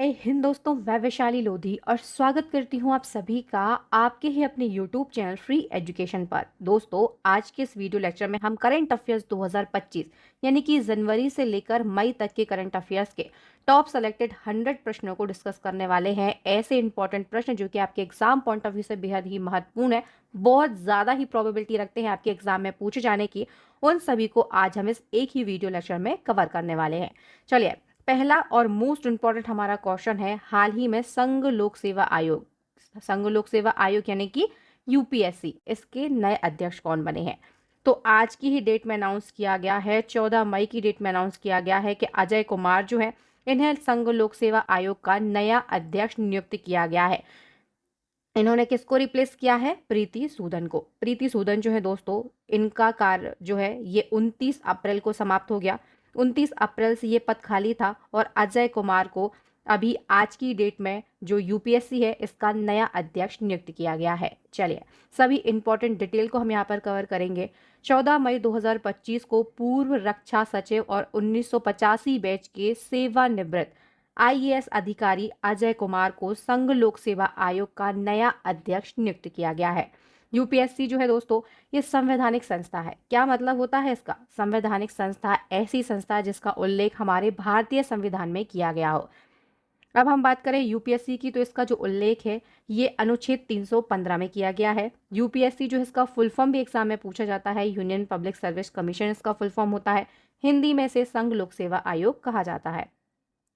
जय हिंद दोस्तों, मैं वैशाली लोधी और स्वागत करती हूं आप सभी का आपके ही अपने YouTube चैनल फ्री एजुकेशन पर। दोस्तों, आज के इस वीडियो लेक्चर में हम करंट अफेयर्स 2025 यानी कि जनवरी से लेकर मई तक के करंट अफेयर्स के टॉप सेलेक्टेड 100 प्रश्नों को डिस्कस करने वाले हैं। ऐसे इंपॉर्टेंट प्रश्न जो कि आपके एग्जाम पॉइंट ऑफ व्यू से बेहद ही महत्वपूर्ण है, बहुत ज्यादा ही प्रोबेबिलिटी रखते हैं आपके एग्जाम में पूछे जाने की। उन सभी को आज हम इस एक ही वीडियो लेक्चर में कवर करने वाले हैं। चलिए, पहला और मोस्ट इंपॉर्टेंट हमारा क्वेश्चन है, हाल ही में संघ लोक सेवा आयोग यानी कि यूपीएससी, इसके नए अध्यक्ष कौन बने हैं? तो आज की ही डेट में अनाउंस किया गया है, 14 मई की डेट में अनाउंस किया गया है कि अजय कुमार जो है, इन्हें संघ लोक सेवा आयोग का नया अध्यक्ष नियुक्त किया गया है। इन्होंने किसको रिप्लेस किया है? प्रीति सूदन को। प्रीति सूदन जो है दोस्तों, इनका कार्य जो है ये 29 अप्रैल को समाप्त हो गया। 29 अप्रैल से ये पद खाली था और अजय कुमार को अभी आज की डेट में जो यूपीएससी है इसका नया अध्यक्ष नियुक्त किया गया है। चलिए, सभी इंपॉर्टेंट डिटेल को हम यहाँ पर कवर करेंगे। 14 मई 2025 को पूर्व रक्षा सचिव और 1985 बैच के सेवानिवृत्त आईएएस अधिकारी अजय कुमार को संघ लोक सेवा आयोग का नया अध्यक्ष नियुक्त किया गया है। यूपीएससी जो है दोस्तों, ये संवैधानिक संस्था है। क्या मतलब होता है इसका? संवैधानिक संस्था ऐसी संस्था है जिसका उल्लेख हमारे भारतीय संविधान में किया गया हो। अब हम बात करें यूपीएससी की, तो इसका जो उल्लेख है ये अनुच्छेद 315 में किया गया है। यूपीएससी जो इसका फुल फॉर्म भी एग्जाम में पूछा जाता है, यूनियन पब्लिक सर्विस कमीशन इसका फुल फॉर्म होता है। हिंदी में से संघ लोक सेवा आयोग कहा जाता है।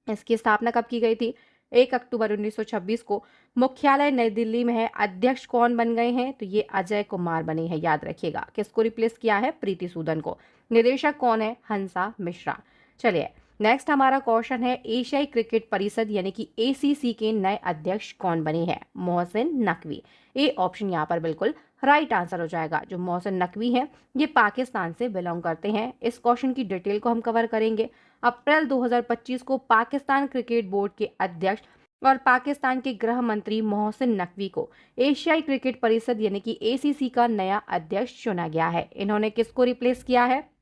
इसकी स्थापना कब की गई थी? 1 अक्टूबर 1926 को। मुख्यालय नई दिल्ली में है। अध्यक्ष कौन बन गए हैं? तो ये अजय कुमार बने हैं, याद रखिएगा। किसको रिप्लेस किया है? प्रीति सूदन को। निदेशक कौन है? हंसा मिश्रा। चलिए, नेक्स्ट हमारा क्वेश्चन है, एशियाई क्रिकेट परिषद यानी कि एसीसी के नए अध्यक्ष कौन बने हैं? मोहसिन नकवी। ए ऑप्शन यहाँ पर बिल्कुल राइट आंसर हो जाएगा। जो मोहसिन नकवी हैं ये पाकिस्तान से बिलोंग करते हैं। इस क्वेश्चन की डिटेल को हम कवर करेंगे। अप्रैल 2025 को पाकिस्तान क्रिकेट बोर्ड के अध्यक्ष और पाकिस्तान के गृह मंत्री मोहसिन नकवी को एशियाई क्रिकेट परिषद यानी कि एसीसी का नया अध्यक्ष चुना गया है। इन्होंने किसको रिप्लेस किया है?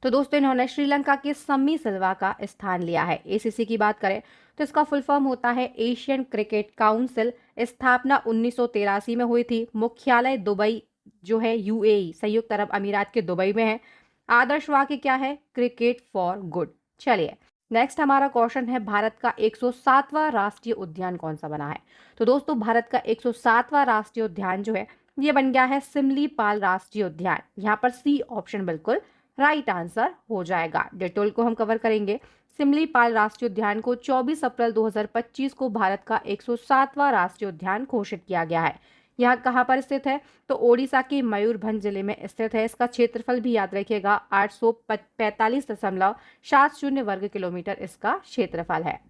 तो दोस्तों, इन्होंने श्रीलंका के सम्मी सिल्वा का स्थान लिया है। एसीसी की बात करें तो इसका फुल फॉर्म होता है एशियन क्रिकेट काउंसिल। स्थापना 1983 में हुई थी। मुख्यालय दुबई जो है यूएई, संयुक्त अरब अमीरात के दुबई में है। आदर्श वाक्य क्या है? Cricket for good. चलिए, नेक्स्ट हमारा क्वेश्चन है, भारत का 107वां राष्ट्रीय उद्यान कौन सा बना है? तो दोस्तों, भारत का 107वां राष्ट्रीय उद्यान जो है ये बन गया है सिमलीपाल राष्ट्रीय उद्यान। यहाँ पर सी ऑप्शन बिल्कुल राइट आंसर हो जाएगा। डिटेल को हम कवर करेंगे। सिमलीपाल राष्ट्रीय उद्यान को 24 अप्रैल 2025 को भारत का 107वां राष्ट्रीय उद्यान घोषित किया गया है। यह कहाँ पर स्थित है? तो ओडिशा के मयूरभंज जिले में स्थित है। इसका क्षेत्रफल भी याद रखिएगा, 845.70 वर्ग किलोमीटर इसका क्षेत्रफल है।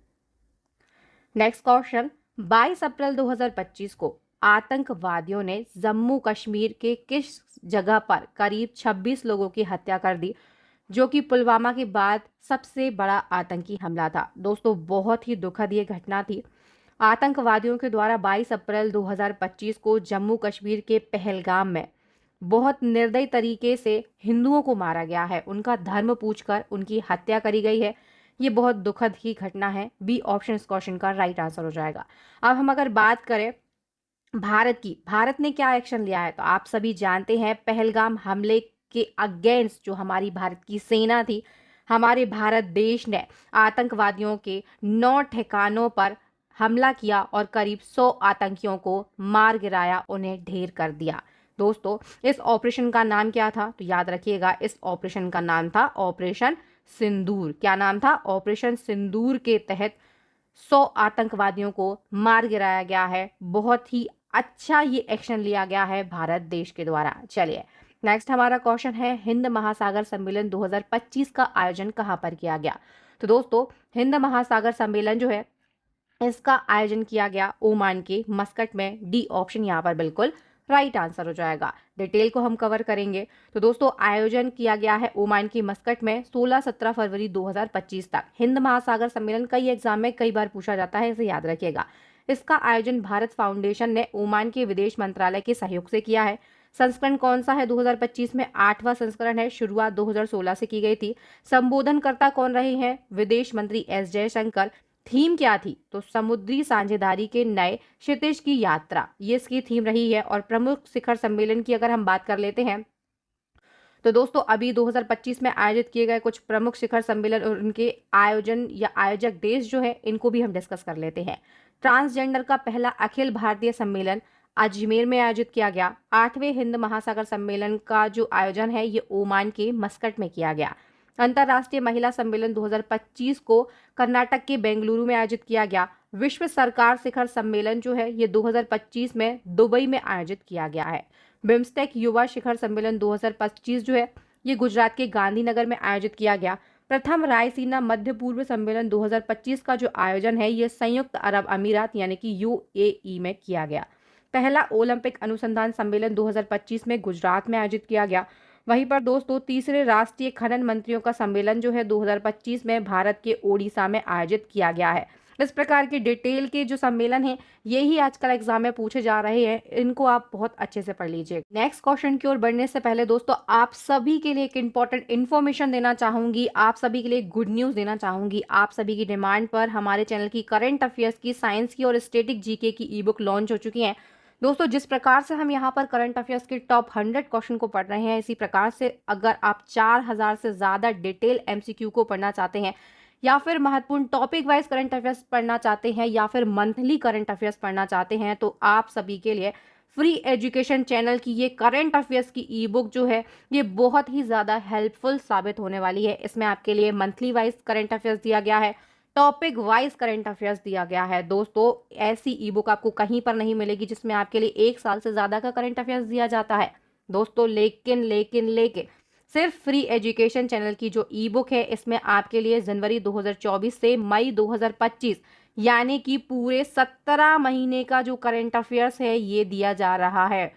नेक्स्ट क्वेश्चन, 22 अप्रैल 2025 को आतंकवादियों ने जम्मू कश्मीर के किस जगह पर करीब 26 लोगों की हत्या कर दी, जो कि पुलवामा के बाद सबसे बड़ा आतंकी हमला था? दोस्तों, बहुत ही दुखद ये घटना थी। आतंकवादियों के द्वारा 22 अप्रैल 2025 को जम्मू कश्मीर के पहलगाम में बहुत निर्दयी तरीके से हिंदुओं को मारा गया है। उनका धर्म पूछकर उनकी हत्या करी गई है। ये बहुत दुखद ही घटना है। बी ऑप्शन इस क्वेश्चन का राइट आंसर हो जाएगा। अब हम अगर बात करें भारत की, भारत ने क्या एक्शन लिया है, तो आप सभी जानते हैं पहलगाम हमले के अगेंस्ट जो हमारी भारत की सेना थी, हमारे भारत देश ने आतंकवादियों के 9 ठिकानों पर हमला किया और करीब 100 आतंकियों को मार गिराया, उन्हें ढेर कर दिया। दोस्तों, इस ऑपरेशन का नाम क्या था? तो याद रखिएगा, इस ऑपरेशन का नाम था ऑपरेशन सिंदूर। क्या नाम था? ऑपरेशन सिंदूर के तहत 100 आतंकवादियों को मार गिराया गया है। बहुत ही अच्छा ये एक्शन लिया गया है भारत देश के द्वारा। चलिए, नेक्स्ट हमारा क्वेश्चन है, हिंद महासागर सम्मेलन 2025 का आयोजन कहां पर किया गया? तो दोस्तों, हिंद महासागर सम्मेलन जो है इसका आयोजन किया गया ओमान के मस्कट में। डी ऑप्शन यहाँ पर बिल्कुल राइट आंसर हो जाएगा। डिटेल को हम कवर करेंगे। तो दोस्तों, आयोजन किया गया है ओमान की मस्कट में 16-17 फरवरी 2025 तक। हिंद महासागर सम्मेलन कई एग्जाम में कई बार पूछा जाता है, इसे याद रखिएगा। इसका आयोजन भारत फाउंडेशन ने ओमान के विदेश मंत्रालय के सहयोग से किया है। संस्करण कौन सा है? 2025 में 8वां संस्करण है। शुरुआत 2016 से की गई थी। संबोधनकर्ता कौन रहे हैं? विदेश मंत्री एस जयशंकर। थीम क्या थी? तो समुद्री साझेदारी के नए क्षितिज की यात्रा, ये इसकी थीम रही है। और प्रमुख शिखर सम्मेलन की अगर हम बात कर लेते हैं, तो दोस्तों अभी 2025 में आयोजित किए गए कुछ प्रमुख शिखर सम्मेलन और उनके आयोजन या आयोजक देश जो है, इनको भी हम डिस्कस कर लेते हैं। ट्रांसजेंडर का पहला अखिल भारतीय सम्मेलन अजमेर में आयोजित किया गया। 8वें हिंद महासागर सम्मेलन का जो आयोजन है, ये ओमान के मस्कट में किया गया। अंतर्राष्ट्रीय महिला सम्मेलन 2025 को कर्नाटक के बेंगलुरु में आयोजित किया गया। विश्व सरकार शिखर सम्मेलन जो है, ये 2025 में दुबई में आयोजित किया गया है। बिम्स्टेक युवा शिखर सम्मेलन 2025 जो है, ये गुजरात के गांधीनगर में आयोजित किया गया। प्रथम रायसीना मध्य पूर्व सम्मेलन 2025 का जो आयोजन है, ये संयुक्त अरब अमीरात यानी कि यूएई में किया गया। पहला ओलंपिक अनुसंधान सम्मेलन 2025 में गुजरात में आयोजित किया गया। वहीं पर दोस्तों तीसरे राष्ट्रीय खनन मंत्रियों का सम्मेलन जो है 2025 में भारत के ओडिशा में आयोजित किया गया है। इस प्रकार के डिटेल के जो सम्मेलन हैं, ये ही आजकल एग्जाम में पूछे जा रहे हैं, इनको आप बहुत अच्छे से पढ़ लीजिए। नेक्स्ट क्वेश्चन की ओर बढ़ने से पहले दोस्तों आप सभी के लिए एक इंपॉर्टेंट इन्फॉर्मेशन देना चाहूंगी, आप सभी के लिए गुड न्यूज देना चाहूंगी। आप सभी की डिमांड पर हमारे चैनल की करंट अफेयर्स की, साइंस की और स्टैटिक जीके की ई बुक लॉन्च हो चुकी है। दोस्तों जिस प्रकार से हम यहाँ पर करंट अफेयर्स के टॉप 100 क्वेश्चन को पढ़ रहे हैं, इसी प्रकार से अगर आप 4000 से ज्यादा डिटेल एमसीक्यू को पढ़ना चाहते हैं, या फिर महत्वपूर्ण टॉपिक वाइज करंट अफेयर्स पढ़ना चाहते हैं, या फिर मंथली करंट अफेयर्स पढ़ना चाहते हैं, तो आप सभी के लिए फ्री एजुकेशन चैनल की ये करंट अफेयर्स की ई बुक जो है, ये बहुत ही ज़्यादा हेल्पफुल साबित होने वाली है। इसमें आपके लिए मंथली वाइज करंट अफेयर्स दिया गया है, टॉपिक वाइज करंट अफेयर्स दिया गया है। दोस्तों ऐसी ई बुक आपको कहीं पर नहीं मिलेगी जिसमें आपके लिए 1 साल से ज़्यादा का करंट अफेयर्स दिया जाता है दोस्तों। लेकिन लेकिन लेकिन सिर्फ फ्री एजुकेशन चैनल की जो ई बुक है, इसमें आपके लिए जनवरी 2024 से मई 2025 यानी कि पूरे 17 महीने का जो करंट अफेयर्स है, ये दिया जा रहा है।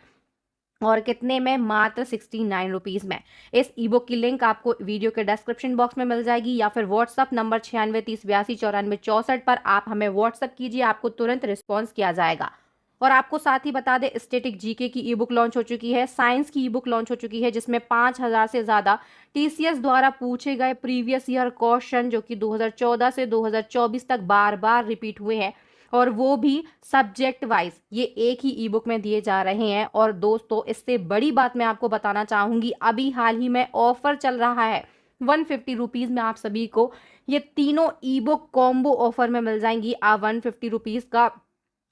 और कितने में? मात्र 69 रुपीज़ में। इस ई बुक की लिंक आपको वीडियो के डिस्क्रिप्शन बॉक्स में मिल जाएगी, या फिर व्हाट्सअप नंबर 9630829494 पर आप हमें व्हाट्सअप कीजिए, आपको तुरंत रिस्पॉन्स किया जाएगा। और आपको साथ ही बता दें, स्टैटिक जीके की ई बुक लॉन्च हो चुकी है, साइंस की ई बुक लॉन्च हो चुकी है, जिसमें 5000 से ज़्यादा टीसीएस द्वारा पूछे गए प्रीवियस ईयर क्वेश्चन जो कि 2014 से 2024 तक बार बार रिपीट हुए हैं, और वो भी सब्जेक्ट वाइज, ये एक ही ई बुक में दिए जा रहे हैं। और दोस्तों इससे बड़ी बात मैं आपको बताना चाहूँगी, अभी हाल ही में ऑफर चल रहा है। 150 रुपीज़ में आप सभी को ये तीनों ई बुक कॉम्बो ऑफर में मिल जाएंगी। आप 150 रुपीज़ का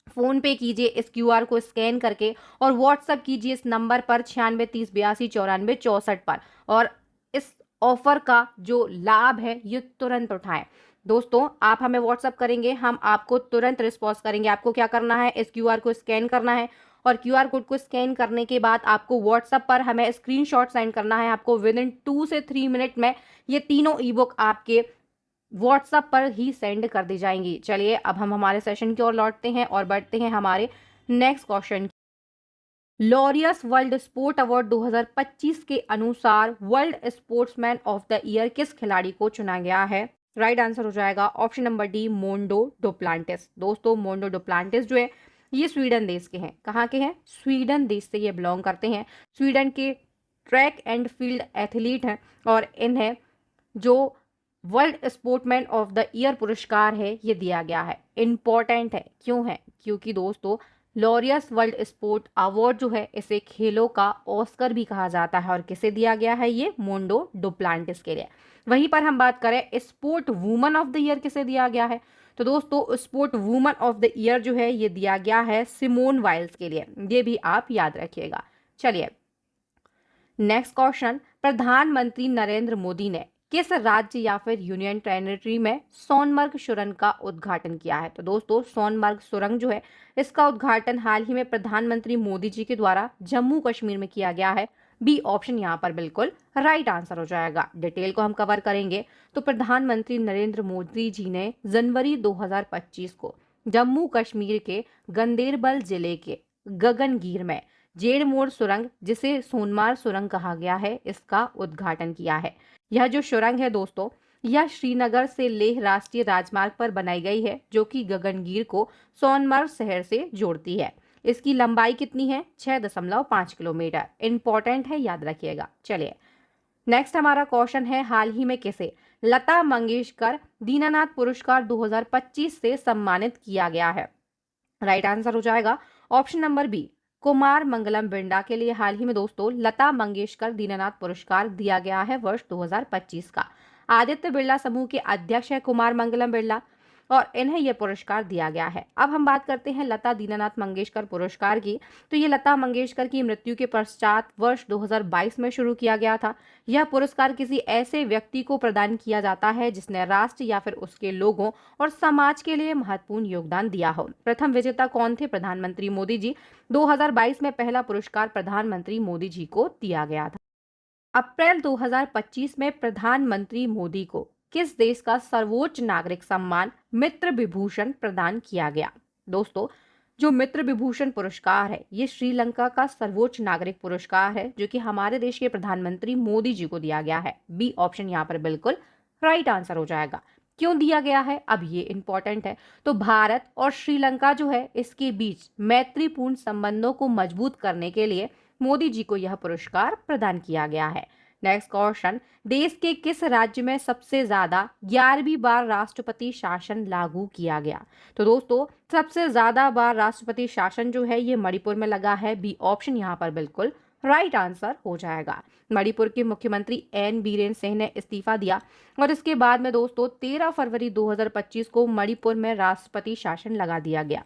फोन पे कीजिए इस क्यूआर को स्कैन करके, और व्हाट्सएप कीजिए इस नंबर पर 9630829494 पर, और इस ऑफर का जो लाभ है ये तुरंत उठाएं। दोस्तों आप हमें व्हाट्सएप करेंगे, हम आपको तुरंत रिस्पॉन्स करेंगे। आपको क्या करना है, इस क्यूआर को स्कैन करना है, और क्यूआर कोड को स्कैन करने के बाद आपको व्हाट्सएप पर हमें स्क्रीनशॉट सेंड करना है। आपको विद इन 2 से 3 मिनट में ये तीनों ई बुक आपके व्हाट्सएप पर ही सेंड कर दी जाएंगी। चलिए अब हम हमारे सेशन की ओर लौटते हैं और बढ़ते हैं हमारे next question. Laureus world sport award 2025 के अनुसार world sportsman of the year किस खिलाड़ी को चुना गया है? राइट आंसर हो जाएगा option number D, Mondo Duplantis. दोस्तों मोंडो डुप्लांटिस जो है, ये स्वीडन देश के हैं। कहाँ के हैं? स्वीडन देश से ये बिलोंग करते हैं। स्वीडन के ट्रैक एंड फील्ड एथलीट हैं, और इन्हें जो world sportsman of the year पुरस्कार है, ये दिया गया है। इंपॉर्टेंट है, क्यों है? क्योंकि दोस्तों लॉरियस वर्ल्ड स्पोर्ट अवार्ड जो है, इसे खेलों का ऑस्कर भी कहा जाता है, और किसे दिया गया है? ये मोंडो डुप्लांटिस के लिए। वहीं पर हम बात करें sport woman of the year किसे दिया गया है, तो दोस्तों sport woman of the year जो है, ये दिया गया है सिमोन वाइल्स के लिए। ये भी आप याद रखिएगा। चलिए नेक्स्ट क्वेश्चन, प्रधानमंत्री नरेंद्र मोदी ने किस राज्य या फिर यूनियन टेरिटरी में सोनमर्ग सुरंग का उद्घाटन किया है? तो दोस्तों सोनमर्ग सुरंग जो है, इसका उद्घाटन हाल ही में प्रधानमंत्री मोदी जी के द्वारा जम्मू कश्मीर में किया गया है। बी ऑप्शन यहाँ पर बिल्कुल राइट आंसर हो जाएगा। डिटेल को हम कवर करेंगे तो प्रधानमंत्री नरेंद्र मोदी जी ने जनवरी 2025 को जम्मू कश्मीर के गंदेरबल जिले के गगनगीर में जेड़मोड़ सुरंग, जिसे सोनमार्ग सुरंग कहा गया है, इसका उद्घाटन किया है। यह जो सुरंग है दोस्तों, यह श्रीनगर से लेह राष्ट्रीय राजमार्ग पर बनाई गई है, जो कि गगनगीर को सोनमर्ग शहर से जोड़ती है। इसकी लंबाई कितनी है? 6.5 किलोमीटर। इंपॉर्टेंट है, याद रखिएगा। चलिए नेक्स्ट हमारा क्वेश्चन है, हाल ही में किसे लता मंगेशकर दीनानाथ पुरस्कार 2025 से सम्मानित किया गया है? राइट आंसर हो जाएगा option number B, Kumar Mangalam Birla के लिए हाल ही में दोस्तों लता मंगेशकर दीनानाथ पुरस्कार दिया गया है वर्ष 2025 का। आदित्य बिरला समूह के अध्यक्ष है कुमार मंगलम बिरला और इन्हें यह पुरस्कार दिया गया है। अब हम बात करते हैं लता दीनानाथ मंगेशकर पुरस्कार की। तो ये लता मंगेशकर की मृत्यु के पश्चात वर्ष 2022 में शुरू किया गया था। यह पुरस्कार किसी ऐसे व्यक्ति को प्रदान किया जाता है जिसने राष्ट्र या फिर उसके लोगों और समाज के लिए महत्वपूर्ण योगदान दिया हो। प्रथम विजेता कौन थे? प्रधानमंत्री मोदी जी। 2022 में पहला पुरस्कार प्रधानमंत्री मोदी जी को दिया गया था। अप्रैल 2025 में प्रधानमंत्री मोदी को किस देश का सर्वोच्च नागरिक सम्मान मित्र विभूषण प्रदान किया गया? दोस्तों, जो मित्र विभूषण पुरस्कार है ये श्रीलंका का सर्वोच्च नागरिक पुरस्कार है जो कि हमारे देश के प्रधानमंत्री मोदी जी को दिया गया है। बी ऑप्शन यहाँ पर बिल्कुल राइट आंसर हो जाएगा। क्यों दिया गया है, अब ये इंपॉर्टेंट है। तो भारत और श्रीलंका जो है इसके बीच मैत्रीपूर्ण संबंधों को मजबूत करने के लिए मोदी जी को यह पुरस्कार प्रदान किया गया है। नेक्स्ट क्वेश्चन, देश के किस राज्य में सबसे ज्यादा 11वीं बार राष्ट्रपति शासन लागू किया गया? तो दोस्तों, सबसे ज्यादा बार राष्ट्रपति शासन जो है ये मणिपुर में लगा है। बी ऑप्शन यहाँ पर बिल्कुल राइट आंसर हो जाएगा। मणिपुर के मुख्यमंत्री एन बीरेन सिंह ने इस्तीफा दिया और इसके बाद में दोस्तों 13 फरवरी 2025 को मणिपुर में राष्ट्रपति शासन लगा दिया गया।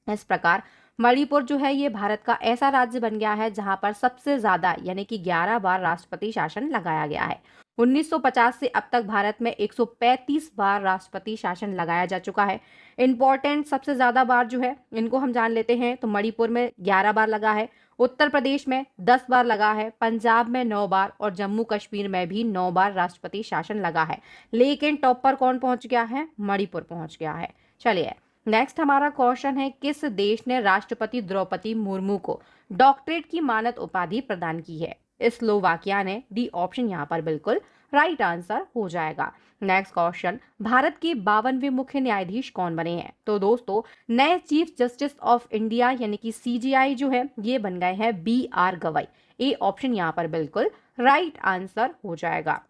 इस प्रकार मणिपुर जो है ये भारत का ऐसा राज्य बन गया है जहां पर सबसे ज्यादा यानी कि 11 बार राष्ट्रपति शासन लगाया गया है। 1950 से अब तक भारत में 135 बार राष्ट्रपति शासन लगाया जा चुका है। इंपॉर्टेंट सबसे ज्यादा बार जो है इनको हम जान लेते हैं। तो मणिपुर में 11 बार लगा है, उत्तर प्रदेश में 10 बार लगा है, पंजाब में 9 बार और जम्मू कश्मीर में भी 9 बार राष्ट्रपति शासन लगा है। लेकिन टॉप पर कौन पहुंच गया है? मणिपुर पहुंच गया है। चलिए नेक्स्ट हमारा क्वेश्चन है, किस देश ने राष्ट्रपति द्रौपदी मुर्मू को डॉक्टरेट की मानद उपाधि प्रदान की है? स्लोवाकिया ने। डी ऑप्शन यहाँ पर बिल्कुल राइट आंसर हो जाएगा। नेक्स्ट क्वेश्चन, भारत के 52वें मुख्य न्यायाधीश कौन बने हैं? तो दोस्तों, नए चीफ जस्टिस ऑफ इंडिया यानी कि सीजेआई जो है ये बन गए हैं BR गवाई। ए ऑप्शन यहाँ पर बिल्कुल राइट आंसर हो जाएगा।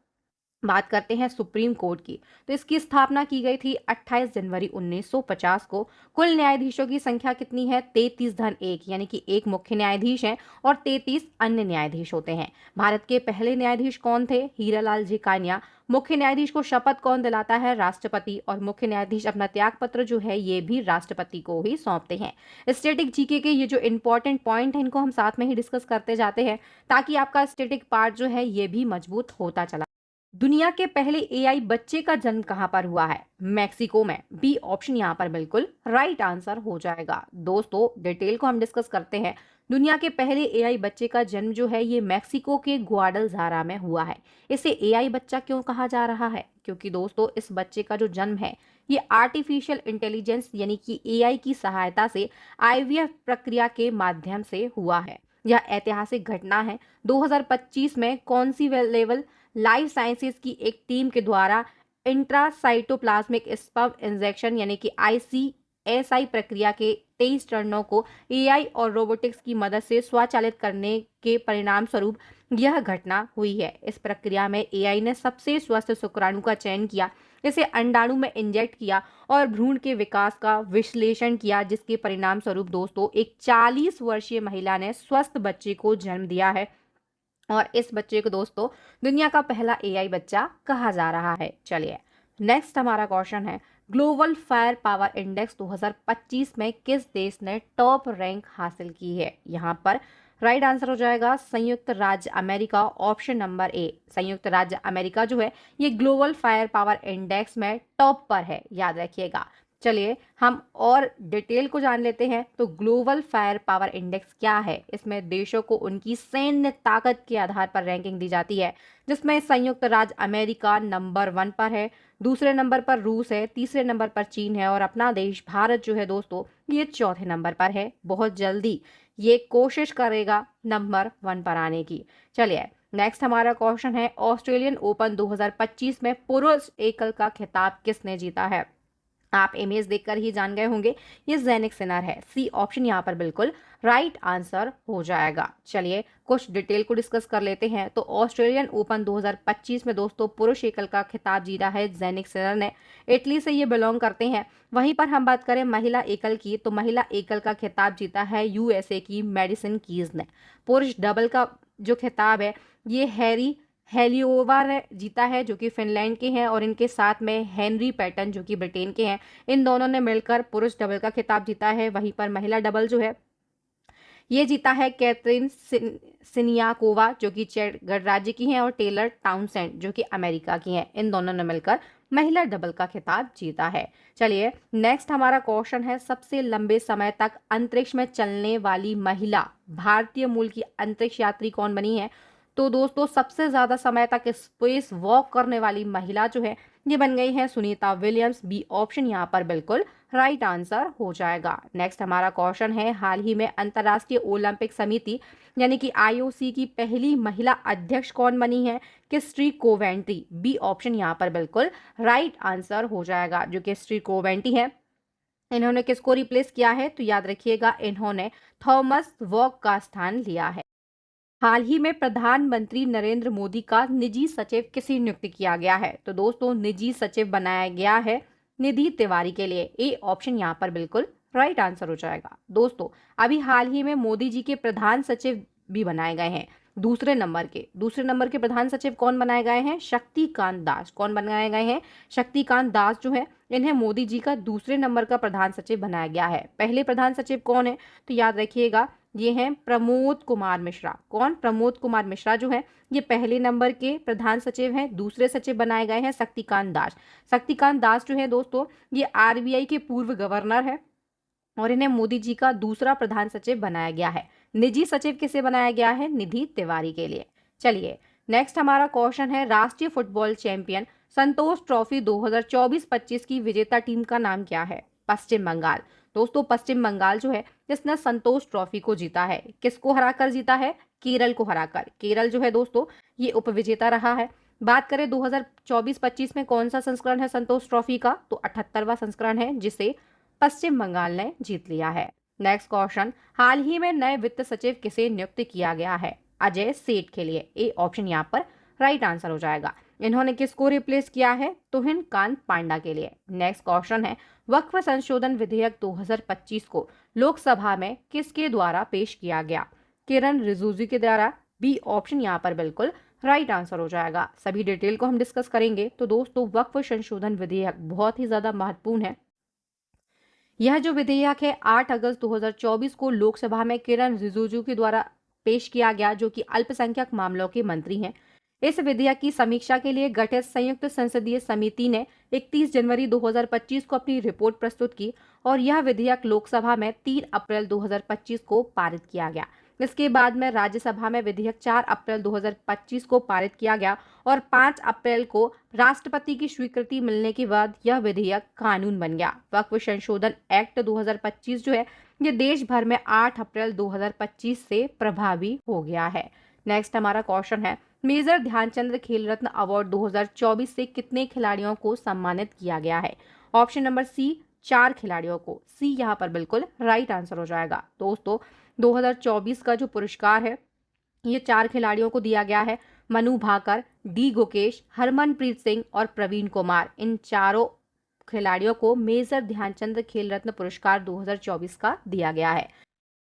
बात करते हैं सुप्रीम कोर्ट की। तो इसकी स्थापना की गई थी 28 जनवरी 1950 को। कुल न्यायाधीशों की संख्या कितनी है? 33-1 यानी कि एक मुख्य न्यायाधीश है और 33 अन्य न्यायाधीश होते हैं। भारत के पहले न्यायाधीश कौन थे? हीरालाल जी कान्या। मुख्य न्यायाधीश को शपथ कौन दिलाता है? राष्ट्रपति। और मुख्य न्यायाधीश अपना त्याग पत्र जो है ये भी राष्ट्रपति को ही सौंपते हैं। स्टैटिक जीके के ये जो इंपॉर्टेंट पॉइंट है इनको हम साथ में ही डिस्कस करते जाते हैं ताकि आपका स्टैटिक पार्ट जो है ये भी मजबूत होता चला। दुनिया के पहले AI बच्चे का जन्म कहां पर हुआ है? मैक्सिको में। बी ऑप्शन यहां पर बिल्कुल राइट आंसर हो जाएगा। दोस्तों, डिटेल को हम डिस्कस करते हैं। दुनिया के पहले AI बच्चे का जन्म जो है ये मैक्सिको के ग्वाडलजारा में हुआ है। इसे AI बच्चा क्यों कहा जा रहा है? क्योंकि दोस्तों इस बच्चे का जो जन्म है ये आर्टिफिशियल इंटेलिजेंस यानी कि AI की सहायता से IVF प्रक्रिया के माध्यम से हुआ है। यह ऐतिहासिक घटना है। 2025 में कौन सी लेवल लाइफ साइंसेज की एक टीम के द्वारा इंट्रासाइटोप्लाज्मिक स्पर्म इंजेक्शन यानी कि ICSI प्रक्रिया के 23 चरणों को AI और रोबोटिक्स की मदद से स्वचालित करने के परिणाम स्वरूप यह घटना हुई है। इस प्रक्रिया में AI ने सबसे स्वस्थ शुक्राणु का चयन किया, इसे अंडाणु में इंजेक्ट किया और भ्रूण के विकास का विश्लेषण किया, जिसके परिणाम स्वरूप दोस्तों एक 40 वर्षीय महिला ने स्वस्थ बच्चे को जन्म दिया है और इस बच्चे को दोस्तों दुनिया का पहला AI बच्चा कहा जा रहा है। चलिए नेक्स्ट हमारा क्वेश्चन है, ग्लोबल फायर पावर इंडेक्स 2025 में किस देश ने टॉप रैंक हासिल की है? यहाँ पर राइट आंसर हो जाएगा संयुक्त राज्य अमेरिका। ऑप्शन नंबर ए, संयुक्त राज्य अमेरिका जो है ये ग्लोबल फायर पावर इंडेक्स में टॉप पर है, याद रखिएगा। चलिए हम और डिटेल को जान लेते हैं। तो ग्लोबल फायर पावर इंडेक्स क्या है? इसमें देशों को उनकी सैन्य ताकत के आधार पर रैंकिंग दी जाती है, जिसमें संयुक्त राज्य अमेरिका नंबर 1 पर है, दूसरे नंबर पर रूस है, तीसरे नंबर पर चीन है और अपना देश भारत जो है दोस्तों ये चौथे नंबर पर है। बहुत जल्दी ये कोशिश करेगा नंबर 1 पर आने की। चलिए नेक्स्ट हमारा क्वेश्चन है, ऑस्ट्रेलियन ओपन 2025 में पुरुष एकल का खिताब किसने जीता है? आप इमेज देखकर ही जान गए होंगे, ये जेनिक सिनर है। सी ऑप्शन यहाँ पर बिल्कुल राइट आंसर हो जाएगा। चलिए कुछ डिटेल को डिस्कस कर लेते हैं। तो ऑस्ट्रेलियन ओपन 2025 में दोस्तों पुरुष एकल का खिताब जीता है जेनिक सिनर ने। इटली से ये बिलोंग करते हैं। वहीं पर हम बात करें महिला एकल की, तो महिला एकल का खिताब जीता है यूएसए की मेडिसिन कीज ने। पुरुष डबल का जो खिताब है ये हैरी हेलियोवा ने जीता है, जो कि फिनलैंड के हैं, और इनके साथ में हेनरी पैटन जो कि ब्रिटेन के हैं। इन दोनों ने मिलकर पुरुष डबल का खिताब जीता है। वहीं पर महिला डबल जो है ये जीता है कैथरीन सिनियाकोवा जो कि चेक गणराज्य की हैं, और टेलर टाउनसेंड जो कि अमेरिका की हैं। इन दोनों ने मिलकर महिला डबल का खिताब जीता है। चलिए नेक्स्ट हमारा क्वेश्चन है, सबसे लंबे समय तक अंतरिक्ष में चलने वाली महिला भारतीय मूल की अंतरिक्ष यात्री कौन बनी है? तो दोस्तों सबसे ज्यादा समय तक स्पेस वॉक करने वाली महिला जो है ये बन गई है सुनीता विलियम्स। बी ऑप्शन यहाँ पर बिल्कुल राइट आंसर हो जाएगा। नेक्स्ट हमारा क्वेश्चन है, हाल ही में अंतर्राष्ट्रीय ओलंपिक समिति यानी कि आईओसी की पहली महिला अध्यक्ष कौन बनी है? Christie Coventry. बी ऑप्शन यहाँ पर बिल्कुल राइट आंसर हो जाएगा, जो क्रिस्टी कोवेंट्री है। इन्होंने किसको रिप्लेस किया है? तो याद रखिएगा, इन्होंने थॉमस वॉक का स्थान लिया है। हाल ही में प्रधानमंत्री नरेंद्र मोदी का निजी सचिव किसे नियुक्त किया गया है? तो दोस्तों निजी सचिव बनाया गया है निधि तिवारी के लिए। ए ऑप्शन यहाँ पर बिल्कुल राइट आंसर हो जाएगा। दोस्तों अभी हाल ही में मोदी जी के प्रधान सचिव भी बनाए गए हैं। दूसरे नंबर के प्रधान सचिव कौन बनाए गए हैं? शक्तिकांत दास। कौन बनाए गए हैं? शक्तिकांत दास जो है इन्हें मोदी जी का दूसरे नंबर का प्रधान सचिव बनाया गया है। पहले प्रधान सचिव कौन है? तो याद रखिएगा, ये हैं प्रमोद कुमार मिश्रा। कौन? प्रमोद कुमार मिश्रा जो है ये पहले नंबर के प्रधान सचिव हैं। दूसरे सचिव बनाए गए हैं शक्तिकांत दास। शक्तिकांत दास जो है दोस्तों ये आरबीआई के पूर्व गवर्नर है, और इन्हें मोदी जी का दूसरा प्रधान सचिव बनाया गया है। निजी सचिव किसे बनाया गया है? निधि तिवारी के लिए। चलिए नेक्स्ट हमारा क्वेश्चन है, राष्ट्रीय फुटबॉल चैंपियन संतोष ट्रॉफी 2024-25 की विजेता टीम का नाम क्या है? पश्चिम बंगाल। दोस्तों पश्चिम बंगाल जो है जिसने संतोष ट्रॉफी को जीता है, किसको हराकर जीता है? केरल को हराकर। केरल जो है दोस्तों ये उपविजेता रहा है। बात करें 2024-25 में कौन सा संस्करण है संतोष ट्रॉफी का? तो 78वां संस्करण है, जिसे पश्चिम बंगाल ने जीत लिया है। नेक्स्ट क्वेश्चन, हाल ही में नए वित्त सचिव किसे नियुक्त किया गया है? अजय सेठ के लिए। ए ऑप्शन यहाँ पर राइट आंसर हो जाएगा। इन्होंने किसको रिप्लेस किया है? तुहिन कांत पांडा के लिए। नेक्स्ट क्वेश्चन है, वक्फ संशोधन विधेयक 2025 को लोकसभा में किसके द्वारा पेश किया गया? किरण रिजिजू के द्वारा। बी ऑप्शन यहाँ पर बिल्कुल राइट आंसर हो जाएगा। सभी डिटेल को हम डिस्कस करेंगे। तो दोस्तों वक्फ संशोधन विधेयक बहुत ही ज्यादा महत्वपूर्ण है। यह जो विधेयक है 8 अगस्त 2024 को लोकसभा में किरण रिजिजू के द्वारा पेश किया गया, जो कि अल्पसंख्यक मामलों के मंत्री हैं। इस विधेयक की समीक्षा के लिए गठित संयुक्त संसदीय समिति ने 31 जनवरी 2025 को अपनी रिपोर्ट प्रस्तुत की, और यह विधेयक लोकसभा में 3 अप्रैल 2025 को पारित किया गया। इसके बाद में राज्यसभा में विधेयक 4 अप्रैल 2025 को पारित किया गया, और 5 अप्रैल को राष्ट्रपति की स्वीकृति मिलने के बाद यह विधेयक कानून बन गया। वक्फ संशोधन एक्ट 2025 जो है ये देश भर में 8 अप्रैल 2025 से प्रभावी हो गया है। नेक्स्ट हमारा क्वेश्चन है, मेजर ध्यानचंद्र खेल रत्न अवार्ड 2024 से कितने खिलाड़ियों को सम्मानित किया गया है? ऑप्शन नंबर सी 4 खिलाड़ियों को। सी यहाँ पर बिल्कुल राइट आंसर हो जाएगा। दोस्तों 2024 का जो पुरस्कार है ये 4 खिलाड़ियों को दिया गया है। मनु भाकर, डी गुकेश, हरमनप्रीत सिंह और प्रवीण कुमार। इन चारों खिलाड़ियों को मेजर ध्यानचंद्र खेल रत्न पुरस्कार 2024 का दिया गया है।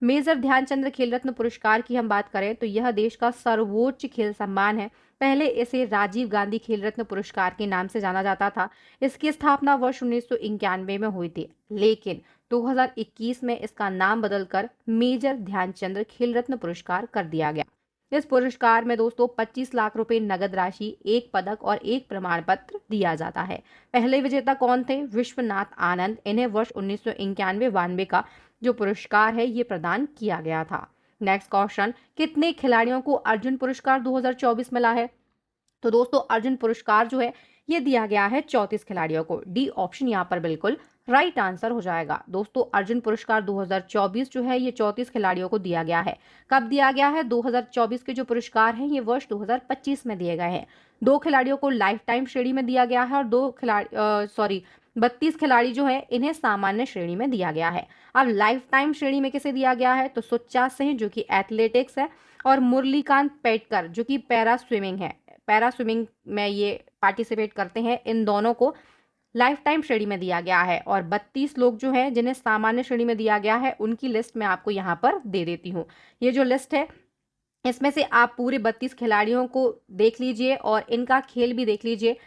मेजर ध्यानचंद्र खेल रत्न पुरस्कार की हम बात करें तो यह देश का सर्वोच्च खेल सम्मान है। पहले इसे राजीव गांधी खेल रत्न पुरस्कार के नाम से जाना जाता था। इसकी स्थापना वर्ष 1991 में हुई थी, लेकिन 2021 में इसका नाम बदलकर मेजर ध्यानचंद्र खेल रत्न पुरस्कार कर दिया गया। इस पुरस्कार में दोस्तों 25 लाख रुपए नगद राशि, एक पदक और एक प्रमाण पत्र दिया जाता है। पहले विजेता कौन थे? विश्वनाथ आनंद। इन्हें वर्ष 1991-92 का जो पुरस्कार है ये प्रदान किया गया था। नेक्स्ट क्वेश्चन, कितने खिलाड़ियों को अर्जुन पुरस्कार 2024 मिला है? तो दोस्तों अर्जुन पुरस्कार जो है ये दिया गया है 34 खिलाड़ियों को। डी ऑप्शन यहाँ पर बिल्कुल राइट आंसर हो जाएगा। दोस्तों अर्जुन पुरस्कार 2024 जो है ये 34 खिलाड़ियों को दिया गया है। कब दिया गया है? 2024 के जो पुरस्कार हैं ये वर्ष 2025 में दिए गए हैं। 2 खिलाड़ियों को लाइफ टाइम श्रेणी में दिया गया है, और 32 खिलाड़ी जो है इन्हें सामान्य श्रेणी में दिया गया है। अब लाइफ टाइम श्रेणी में किसे दिया गया है, तो सुच्चा सिंह जो कि एथलेटिक्स है, और मुरलीकांत पेटकर जो कि पैरा स्विमिंग है, पैरा स्विमिंग में ये पार्टिसिपेट करते हैं, इन दोनों को लाइफ टाइम श्रेणी में दिया गया है। और 32 लोग जो हैं जिन्हें सामान्य श्रेणी में दिया गया है, उनकी लिस्ट मैं आपको यहाँ पर दे देती हूँ। ये जो लिस्ट है इसमें से आप पूरे 32 खिलाड़ियों को देख लीजिए और इनका खेल भी देख लीजिए।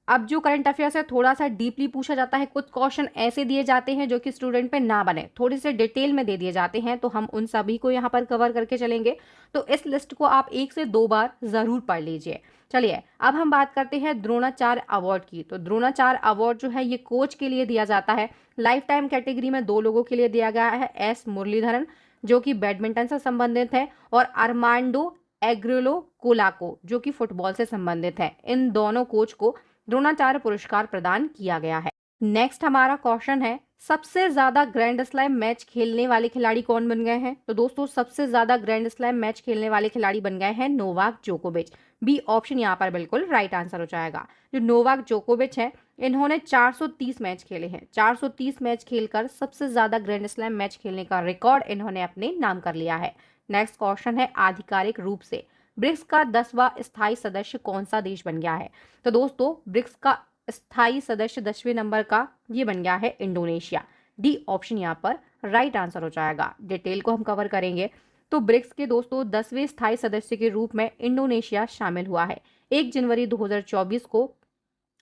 अब जो करंट अफेयर्स है थोड़ा सा डीपली पूछा जाता है, कुछ क्वेश्चन ऐसे दिए जाते हैं जो कि स्टूडेंट पे ना बने, थोड़े से डिटेल में दे दिए जाते हैं, तो हम उन सभी को यहाँ पर कवर करके चलेंगे। तो इस लिस्ट को आप 1 से 2 बार जरूर पढ़ लीजिए। चलिए अब हम बात करते हैं द्रोणाचार्य अवार्ड की। तो द्रोणाचार्य अवार्ड जो है ये कोच के लिए दिया जाता है। लाइफ टाइम कैटेगरी में 2 लोगों के लिए दिया गया है, एस मुरलीधरन जो कि बैडमिंटन से संबंधित है, और अरमांडो एग्रेलो कोलाको जो कि फुटबॉल से संबंधित है। इन दोनों कोच को द्रोणाचार्य पुरस्कार प्रदान किया गया है। नेक्स्ट हमारा क्वेश्चन है, सबसे ज्यादा ग्रैंड स्लैम मैच खेलने वाले खिलाड़ी कौन बन गए हैं। तो दोस्तों सबसे ज्यादा ग्रैंड स्लैम मैच खेलने वाले खिलाड़ी बन गए हैं नोवाक जोकोविच। बी ऑप्शन यहाँ पर बिल्कुल राइट आंसर हो जाएगा। जो नोवाक जोकोविच है इन्होंने 430 मैच खेले हैं। 430 मैच खेलकर सबसे ज्यादा ग्रैंड स्लैम मैच खेलने का रिकॉर्ड इन्होंने अपने नाम कर लिया है। नेक्स्ट क्वेश्चन है, आधिकारिक रूप से ब्रिक्स का 10वां स्थायी सदस्य कौन सा देश बन गया है। तो दोस्तों ब्रिक्स का स्थायी सदस्य 10वें नंबर का ये बन गया है इंडोनेशिया। डी ऑप्शन यहाँ पर राइट आंसर हो जाएगा। डिटेल को हम कवर करेंगे। तो ब्रिक्स के दोस्तों 10वें स्थायी सदस्य के रूप में इंडोनेशिया शामिल हुआ है। 1 जनवरी 2024 को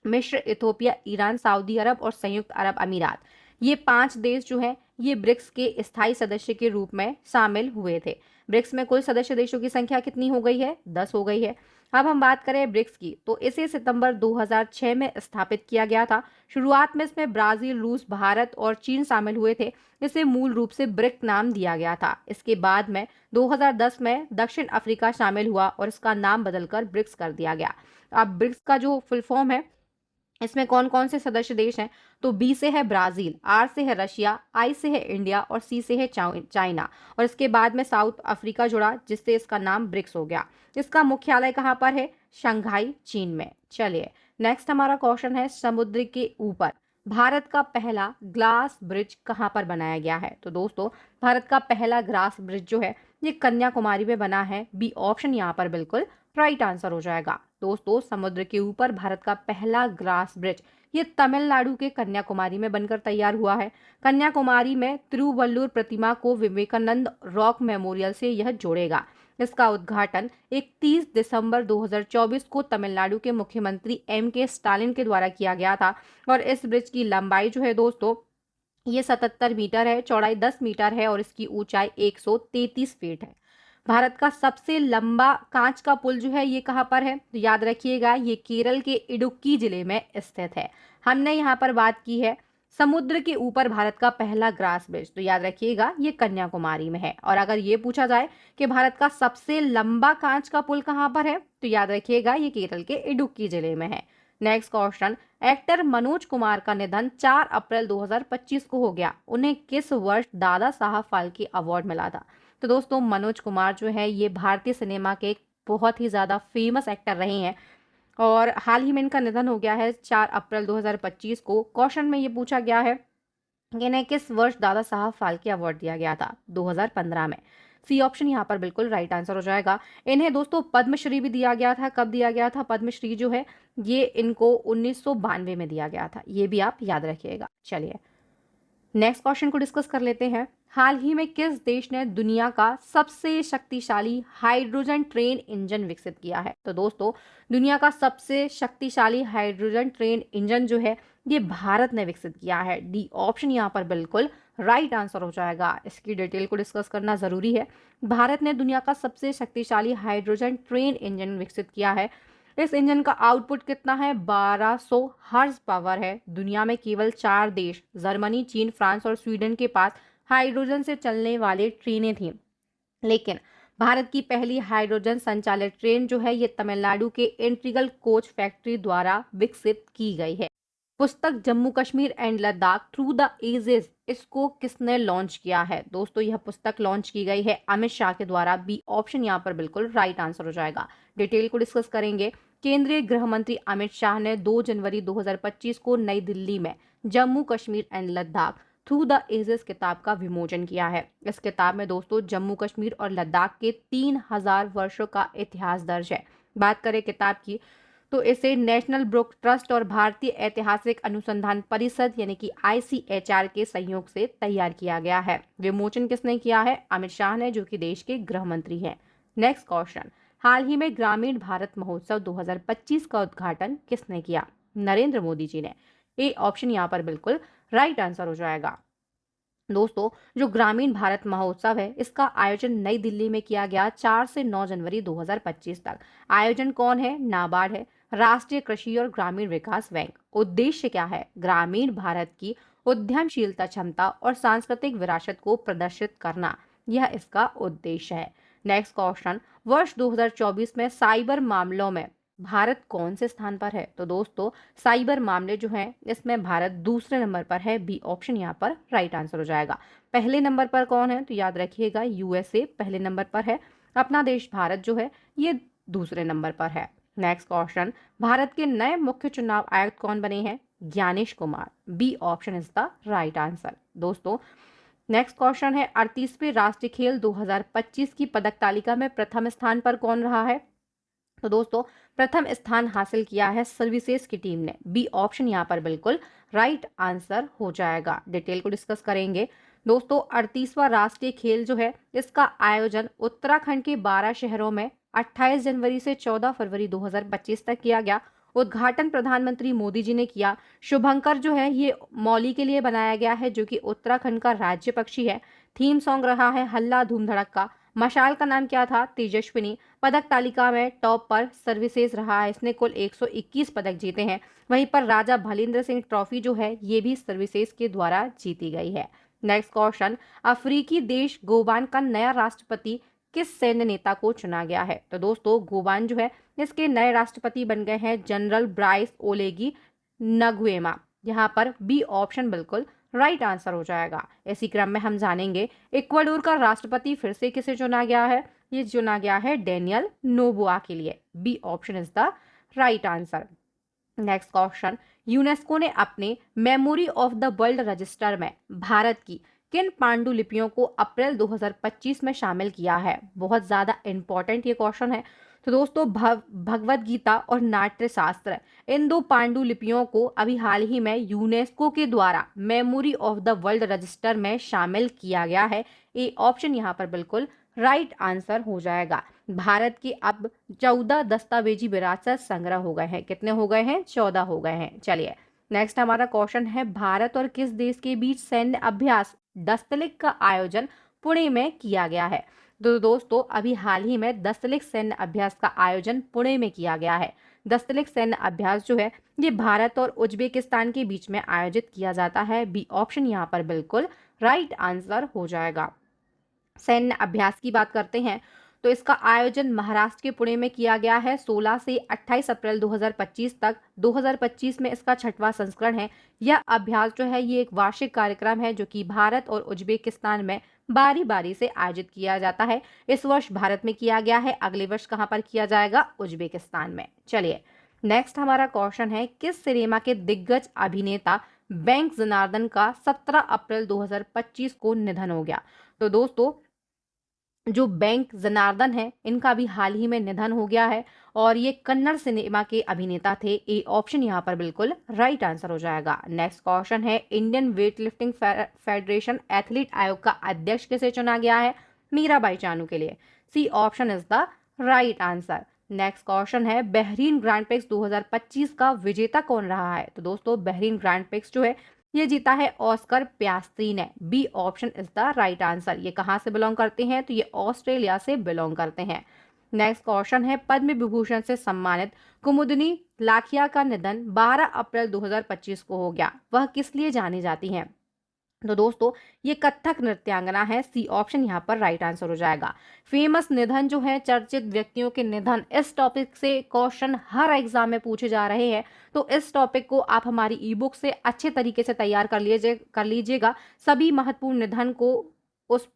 मिस्र, इथोपिया, ईरान, सऊदी अरब और संयुक्त अरब अमीरात, ये 5 देश जो हैं ये ब्रिक्स के स्थायी सदस्य के रूप में शामिल हुए थे। ब्रिक्स में कुल सदस्य देशों की संख्या कितनी हो गई है, 10 हो गई है। अब हम बात करें ब्रिक्स की, तो इसे सितंबर 2006 में स्थापित किया गया था। शुरुआत में इसमें ब्राजील, रूस, भारत और चीन शामिल हुए थे। इसे मूल रूप से ब्रिक नाम दिया गया था। इसके बाद में 2010 में दक्षिण अफ्रीका शामिल हुआ और इसका नाम बदलकर ब्रिक्स कर दिया गया। अब ब्रिक्स का जो फुल फॉर्म है, इसमें कौन कौन से सदस्य देश हैं, तो बी से है ब्राजील, आर से है रशिया, आई से है इंडिया और सी से है चाइना, और इसके बाद में साउथ अफ्रीका जुड़ा जिससे इसका नाम ब्रिक्स हो गया। इसका मुख्यालय कहाँ पर है, शंघाई, चीन में। चलिए नेक्स्ट हमारा क्वेश्चन है, समुद्र के ऊपर भारत का पहला ग्लास ब्रिज कहाँ पर बनाया गया है। तो दोस्तों भारत का पहला ग्लास ब्रिज जो है ये कन्याकुमारी में बना है। बी ऑप्शन यहाँ पर बिल्कुल राइट आंसर हो जाएगा। दोस्तों समुद्र के ऊपर भारत का पहला ग्लास ब्रिज ये तमिलनाडु के कन्याकुमारी में बनकर तैयार हुआ है। कन्याकुमारी में तिरुवल्लुर प्रतिमा को विवेकानंद रॉक मेमोरियल से यह जोड़ेगा। इसका उद्घाटन 31 दिसंबर 2024 को तमिलनाडु के मुख्यमंत्री M.K. स्टालिन के द्वारा किया गया था। और इस ब्रिज की लंबाई जो है दोस्तों ये 77 मीटर है, चौड़ाई 10 मीटर है और इसकी ऊंचाई 133 फीट है। भारत का सबसे लंबा कांच का पुल जो है ये कहाँ पर है, तो याद रखिएगा ये केरल के इडुक्की जिले में स्थित है। हमने यहाँ पर बात की है समुद्र के ऊपर भारत का पहला ग्लास ब्रिज, तो याद रखिएगा ये कन्याकुमारी में है। और अगर ये पूछा जाए कि भारत का सबसे लंबा कांच का पुल कहाँ पर है, तो याद रखिएगा ये केरल के इडुक्की जिले में है। Next question, actor Manoj Kumar का निधन 4 अप्रैल 2025 को हो गया। उन्हें किस वर्ष दादा साहब फाल्के अवार्ड मिला था। तो दोस्तों मनोज कुमार जो है ये भारतीय सिनेमा के एक बहुत ही ज़्यादा फेमस एक्टर रहे हैं और हाल ही में इनका निधन हो गया है 4 अप्रैल 2025 को। क्वेश्चन में ये पूछा गया है कि इन्हें किस वर्ष दादा साहब फाल्के अवार्ड दिया गया था, 2015 में। सी ऑप्शन यहाँ पर बिल्कुल राइट आंसर हो जाएगा। इन्हें दोस्तों पद्मश्री भी दिया गया था। कब दिया गया था पद्मश्री जो है ये इनको 1992 में दिया गया था, ये भी आप याद रखिएगा। चलिए नेक्स्ट क्वेश्चन को डिस्कस कर लेते हैं। हाल ही में किस देश ने दुनिया का सबसे शक्तिशाली हाइड्रोजन ट्रेन इंजन विकसित किया है। तो दोस्तों दुनिया का सबसे शक्तिशाली हाइड्रोजन ट्रेन इंजन जो है ये भारत ने विकसित किया है। डी ऑप्शन यहाँ पर बिल्कुल राइट आंसर हो जाएगा। इसकी डिटेल को डिस्कस करना जरूरी है। भारत ने दुनिया का सबसे शक्तिशाली हाइड्रोजन ट्रेन इंजन विकसित किया है। इस इंजन का आउटपुट कितना है, 1200 हॉर्स पावर है। दुनिया में केवल 4 देश जर्मनी, चीन, फ्रांस और स्वीडन के पास हाइड्रोजन से चलने वाले ट्रेनें थी, लेकिन भारत की पहली हाइड्रोजन संचालित ट्रेन जो है ये तमिलनाडु के इंटीग्रल कोच फैक्ट्री द्वारा विकसित की गई है। पुस्तक Jammu Kashmir and Ladakh through the ages, इसको किसने लॉन्च किया है। दोस्तों यह पुस्तक लॉन्च की गई है अमित शाह के द्वारा। बी ऑप्शन यहाँ पर बिल्कुल राइट आंसर हो जाएगा। डिटेल को डिस्कस करेंगे। केंद्रीय गृह मंत्री अमित शाह ने 2 जनवरी 2025 को नई दिल्ली में Jammu Kashmir and Ladakh through the ages किताब का विमोचन किया है। इस किताब में दोस्तों जम्मू कश्मीर और लद्दाख के 3000 वर्षों का इतिहास दर्ज है। बात करें किताब की तो इसे नेशनल बुक ट्रस्ट और भारतीय ऐतिहासिक अनुसंधान परिषद यानी कि ICHR के सहयोग से तैयार किया गया है। विमोचन किसने किया है? अमित शाह ने, जो कि देश के गृह मंत्री हैं। नेक्स्ट क्वेश्चन, हाल ही में ग्रामीण भारत महोत्सव 2025 का उद्घाटन किसने किया? नरेंद्र मोदी जी ने। ए ऑप्शन यहाँ पर बिल्कुल राइट आंसर हो जाएगा। दोस्तों जो ग्रामीण भारत महोत्सव है इसका आयोजन नई दिल्ली में किया गया 4 से 9 जनवरी 2025 तक। आयोजन कौन है? नाबार्ड है, राष्ट्रीय कृषि और ग्रामीण विकास बैंक। उद्देश्य क्या है? ग्रामीण भारत की उद्यमशीलता क्षमता और सांस्कृतिक विरासत को प्रदर्शित करना, यह इसका उद्देश्य है। नेक्स्ट क्वेश्चन, वर्ष 2024 में साइबर मामलों में भारत कौन से स्थान पर है? तो दोस्तों साइबर मामले जो हैं इसमें भारत दूसरे नंबर पर है। बी ऑप्शन यहाँ पर राइट आंसर हो जाएगा। पहले नंबर पर कौन है? तो याद रखिएगा USA पहले नंबर पर है। अपना देश भारत जो है ये दूसरे नंबर पर है। नेक्स्ट क्वेश्चन, भारत के नए मुख्य चुनाव आयुक्त कौन बने हैं? Gyanesh Kumar. B option is the right answer. दोस्तों नेक्स्ट क्वेश्चन है 38वें राष्ट्रीय खेल 2025 की पदक तालिका में प्रथम स्थान पर कौन रहा है? तो दोस्तों प्रथम स्थान हासिल किया है सर्विसेज की टीम ने। बी ऑप्शन यहाँ पर बिल्कुल राइट आंसर हो जाएगा। डिटेल को डिस्कस करेंगे। दोस्तों 38वां राष्ट्रीय खेल जो है इसका आयोजन उत्तराखंड के 12 शहरों में 28 जनवरी से 14 फरवरी 2025 तक किया गया। उद्घाटन प्रधानमंत्री मोदी जी ने किया। शुभंकर जो है ये मौली के लिए बनाया गया है, जो कि उत्तराखंड का राज्य पक्षी है। थीम सॉन्ग रहा है हल्ला धूम धड़क्का। मशाल का नाम क्या था? तेजस्विनी। पदक तालिका में टॉप पर सर्विसेज रहा है, इसने कुल 121 पदक जीते हैं। वहीं पर राजा भलिंद्र सिंह ट्रॉफी जो है ये भी सर्विसेज के द्वारा जीती गई है। नेक्स्ट क्वेश्चन, अफ्रीकी देश गोबान का नया राष्ट्रपति किस सैन्य नेता को चुना गया है? तो दोस्तों गोबान जो है इसके नए राष्ट्रपति बन गए हैं जनरल ब्राइस ओलेगी नगुएमा। यहाँ पर बी ऑप्शन बिल्कुल राइट आंसर हो जाएगा। इसी क्रम में हम जानेंगे इक्वाडोर का राष्ट्रपति फिर से किसे चुना गया है? ये चुना गया है डेनियल नोबोआ के लिए। B option is the right answer. Next question, UNESCO ने अपने memory of the world register में भारत की किन पांडुलिपियों को अप्रैल 2025 में शामिल किया है? बहुत ज्यादा इंपॉर्टेंट ये क्वेश्चन है। तो दोस्तों भगवत गीता और नाट्य शास्त्र, इन दो पांडुलिपियों को अभी हाल ही में यूनेस्को के द्वारा memory of the world register में शामिल किया गया है। ए ऑप्शन यहाँ पर बिल्कुल राइट आंसर हो जाएगा। भारत के अब 14 दस्तावेजी विरासत संग्रह हो गए हैं। कितने हो गए हैं? 14 हो गए हैं। चलिए नेक्स्ट हमारा क्वेश्चन है, भारत और किस देश के बीच सैन्य अभ्यास दस्तलिक का आयोजन पुणे में किया गया है? तो दोस्तों अभी हाल ही में दस्तलिक सैन्य अभ्यास का आयोजन पुणे में किया गया है। दस्तलिक सैन्य अभ्यास जो है ये भारत और उज्बेकिस्तान के बीच में आयोजित किया जाता है। बी ऑप्शन यहाँ पर बिल्कुल राइट आंसर हो जाएगा। सैन्य अभ्यास की बात करते हैं तो इसका आयोजन महाराष्ट्र के पुणे में किया गया है 16 से 28 अप्रैल 2025 तक। 2025 में इसका 6वां संस्करण है। यह अभ्यास जो है ये एक वार्षिक कार्यक्रम है जो कि भारत और उज्बेकिस्तान में बारी बारी से आयोजित किया जाता है। इस वर्ष भारत में किया गया है, अगले वर्ष कहां पर किया जाएगा? उज्बेकिस्तान में। चलिए नेक्स्ट हमारा क्वेश्चन है, किस सिनेमा के दिग्गज अभिनेता बैंक जनार्दन का 17 अप्रैल 2025 को निधन हो गया? तो दोस्तों जो बैंक जनार्दन है इनका भी हाल ही में निधन हो गया है और ये कन्नड़ सिनेमा के अभिनेता थे। ए ऑप्शन यहाँ पर बिल्कुल राइट आंसर हो जाएगा। नेक्स्ट क्वेश्चन है, Indian weight lifting federation athlete आयोग का अध्यक्ष किसे चुना गया है? मीराबाई चानू के लिए। C option is the right answer. Next question है, बहरीन ग्रैंड प्रिक्स 2025 का विजेता कौन रहा है? तो दोस्तों बहरीन ग्रैंड प्रिक्स जो है ये जीता है ऑस्कर पियास्त्री ने। B option is the right answer. ये कहां से बिलोंग करते हैं? तो ये ऑस्ट्रेलिया से बिलोंग करते हैं। नेक्स्ट क्वेश्चन है, पद्म विभूषण से सम्मानित कुमुदनी लाखिया का निधन 12 अप्रैल 2025 को हो गया। वह किस लिए जानी जाती हैं? तो दोस्तों ये कथक नृत्यांगना है। सी ऑप्शन यहाँ पर राइट आंसर हो जाएगा। फेमस निधन जो है, चर्चित व्यक्तियों के निधन, इस टॉपिक से क्वेश्चन हर एग्जाम में पूछे जा रहे हैं। तो इस टॉपिक को आप हमारी ई बुक से अच्छे तरीके से तैयार कर लीजिएगा। सभी महत्वपूर्ण निधन को उस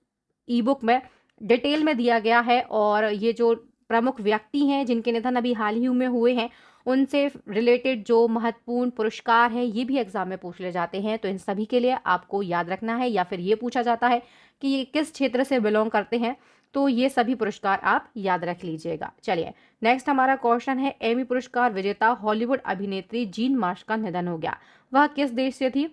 ई बुक में डिटेल में दिया गया है और ये जो प्रमुख व्यक्ति हैं जिनके निधन अभी हाल ही में हुए हैं उनसे रिलेटेड जो महत्वपूर्ण पुरस्कार हैं ये भी एग्जाम में पूछ ले जाते हैं। तो इन सभी के लिए आपको याद रखना है, या फिर ये पूछा जाता है कि ये किस क्षेत्र से बिलोंग करते हैं, तो ये सभी पुरस्कार आप याद रख लीजिएगा। चलिए नेक्स्ट हमारा क्वेश्चन है, एमी पुरस्कार विजेता हॉलीवुड अभिनेत्री जीन मार्श का निधन हो गया, वह किस देश से थी?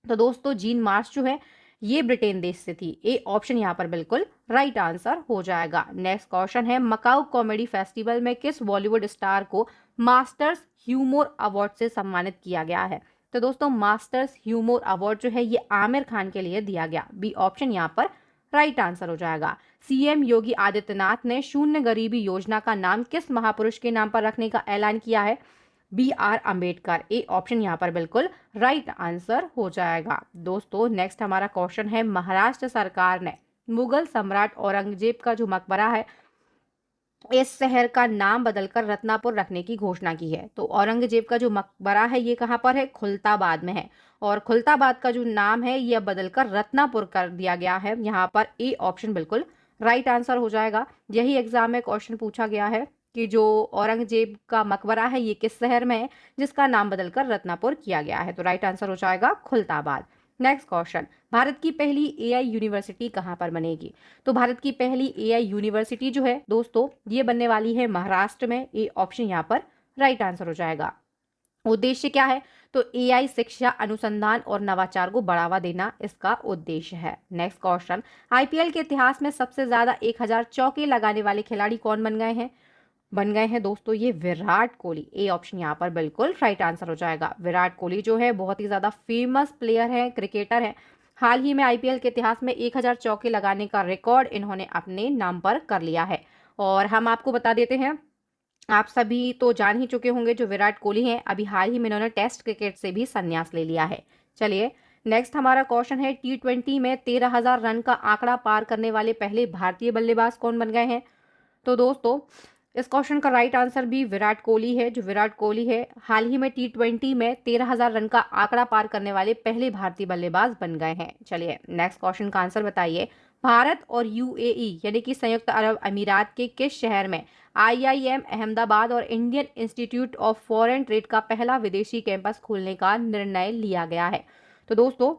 तो दोस्तों जीन मार्श जो है ये ब्रिटेन देश से थी। ए ऑप्शन यहाँ पर बिल्कुल राइट आंसर हो जाएगा। नेक्स्ट क्वेश्चन है, मकाऊ कॉमेडी फेस्टिवल में किस बॉलीवुड स्टार को मास्टर्स ह्यूमर अवार्ड से सम्मानित किया गया है? तो दोस्तों मास्टर्स ह्यूमर अवार्ड जो है ये आमिर खान के लिए दिया गया। बी ऑप्शन यहाँ पर राइट आंसर हो जाएगा। सीएम योगी आदित्यनाथ ने शून्य गरीबी योजना का नाम किस महापुरुष के नाम पर रखने का ऐलान किया है? BR अम्बेडकर। ए ऑप्शन यहाँ पर बिल्कुल राइट आंसर हो जाएगा। दोस्तों नेक्स्ट हमारा क्वेश्चन है, महाराष्ट्र सरकार ने मुगल सम्राट औरंगजेब का जो मकबरा है इस शहर का नाम बदलकर रत्नापुर रखने की घोषणा की है। तो औरंगजेब का जो मकबरा है ये कहाँ पर है? खुलताबाद में है, और खुलताबाद का जो नाम है ये बदलकर रत्नापुर कर दिया गया है। यहाँ पर ए ऑप्शन बिल्कुल राइट आंसर हो जाएगा। यही एग्जाम में क्वेश्चन पूछा गया है कि जो औरंगजेब का मकबरा है ये किस शहर में है जिसका नाम बदलकर रत्नापुर किया गया है? तो राइट आंसर हो जाएगा खुलताबाद। नेक्स्ट क्वेश्चन, भारत की पहली AI यूनिवर्सिटी कहाँ पर बनेगी? तो भारत की पहली AI यूनिवर्सिटी जो है दोस्तों ये बनने वाली है महाराष्ट्र में। ए ऑप्शन यहाँ पर राइट आंसर हो जाएगा। उद्देश्य क्या है? तो AI शिक्षा, अनुसंधान और नवाचार को बढ़ावा देना इसका उद्देश्य है। नेक्स्ट क्वेश्चन, IPL के इतिहास में सबसे ज्यादा 1000 चौके लगाने वाले खिलाड़ी कौन बन गए हैं दोस्तों? ये विराट कोहली। ए ऑप्शन यहाँ पर बिल्कुल राइट आंसर हो जाएगा। विराट कोहली जो है बहुत ही ज्यादा फेमस प्लेयर है, क्रिकेटर है। हाल ही में IPL के इतिहास में 1000 चौके लगाने का रिकॉर्ड इन्होंने अपने नाम पर कर लिया है। और हम आपको बता देते हैं, आप सभी तो जान ही चुके होंगे जो विराट कोहली हैं, अभी हाल ही में इन्होंने टेस्ट क्रिकेट से भी संन्यास ले लिया है। चलिए नेक्स्ट हमारा क्वेश्चन है, T20 में 13,000 रन का आंकड़ा पार करने वाले पहले भारतीय बल्लेबाज कौन बन गए हैं? तो दोस्तों इस क्वेश्चन का राइट आंसर भी विराट कोहली है। जो विराट कोहली है हाल ही में T20 में 13,000 रन का आंकड़ा पार करने वाले पहले भारतीय बल्लेबाज बन गए हैं। चलिए नेक्स्ट क्वेश्चन का आंसर बताइए, भारत और UAE यानी कि संयुक्त अरब अमीरात के किस शहर में IIM अहमदाबाद और Indian institute of foreign trade का पहला विदेशी कैंपस खोलने का निर्णय लिया गया है? तो दोस्तों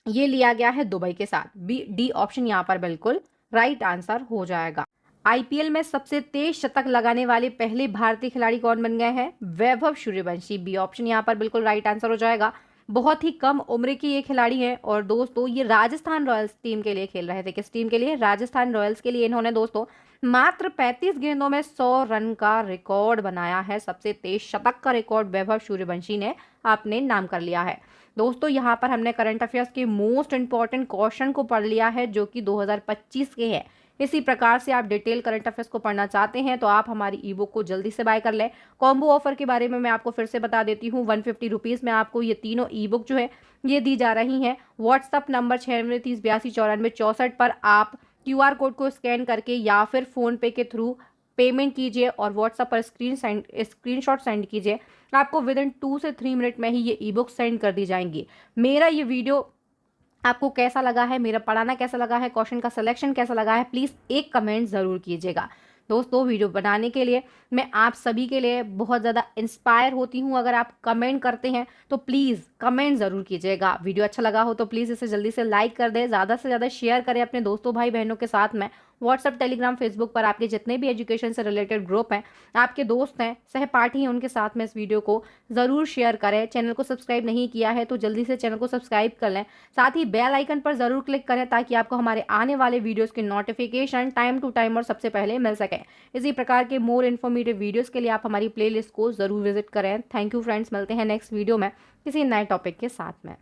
ये लिया गया है दुबई के साथ। डी ऑप्शन यहाँ पर बिल्कुल राइट आंसर हो जाएगा। IPL में सबसे तेज शतक लगाने वाले पहले भारतीय खिलाड़ी कौन बन गए हैं? वैभव सूर्यवंशी। बी ऑप्शन यहाँ पर बिल्कुल राइट आंसर हो जाएगा। बहुत ही कम उम्र के ये खिलाड़ी हैं, और दोस्तों ये राजस्थान रॉयल्स टीम के लिए खेल रहे थे। किस टीम के लिए? राजस्थान रॉयल्स के लिए इन्होंने दोस्तों मात्र 35 गेंदों में 100 रन का रिकॉर्ड बनाया है। सबसे तेज शतक का रिकॉर्ड वैभव सूर्यवंशी ने अपने नाम कर लिया है। दोस्तों यहाँ पर हमने करंट अफेयर्स के मोस्ट इंपॉर्टेंट क्वेश्चन को पढ़ लिया है जो कि 2025 के हैं। इसी प्रकार से आप डिटेल करंट अफेयर्स को पढ़ना चाहते हैं तो आप हमारी ई बुक को जल्दी से बाय कर लें। कॉम्बो ऑफर के बारे में मैं आपको फिर से बता देती हूँ, 150 रुपीज़ में आपको ये तीनों ई बुक जो है ये दी जा रही हैं। व्हाट्सअप नंबर 9630829464 पर आप QR कोड को स्कैन करके या फिर फ़ोनपे के थ्रू पेमेंट कीजिए और व्हाट्सएप पर स्क्रीनशॉट सेंड कीजिए। आपको विद इन 2 से 3 मिनट में ही ये ई बुक सेंड कर दी जाएंगी। मेरा ये वीडियो आपको कैसा लगा है, मेरा पढ़ाना कैसा लगा है, क्वेश्चन का सिलेक्शन कैसा लगा है, प्लीज़ एक कमेंट ज़रूर कीजिएगा। दोस्तों वीडियो बनाने के लिए मैं आप सभी के लिए बहुत ज़्यादा इंस्पायर होती हूँ। अगर आप कमेंट करते हैं तो प्लीज़ कमेंट ज़रूर कीजिएगा। वीडियो अच्छा लगा हो तो प्लीज़ इसे जल्दी से लाइक कर दें, ज़्यादा से ज़्यादा शेयर करें अपने दोस्तों भाई बहनों के साथ में। व्हाट्सअप, टेलीग्राम, फेसबुक पर आपके जितने भी एजुकेशन से रिलेटेड ग्रुप हैं, आपके दोस्त हैं, सहपाठी हैं, उनके साथ में इस वीडियो को ज़रूर शेयर करें। चैनल को सब्सक्राइब नहीं किया है तो जल्दी से चैनल को सब्सक्राइब कर लें। साथ ही बेल आइकन पर ज़रूर क्लिक करें ताकि आपको हमारे आने वाले वीडियोज़ की नोटिफिकेशन टाइम टू टाइम और सबसे पहले मिल सके। इसी प्रकार के मोर इन्फॉर्मेटिव वीडियोज़ के लिए आप हमारी प्लेलिस्ट को ज़रूर विजिट करें। थैंक यू फ्रेंड्स, मिलते हैं नेक्स्ट वीडियो में किसी नए टॉपिक के साथ में।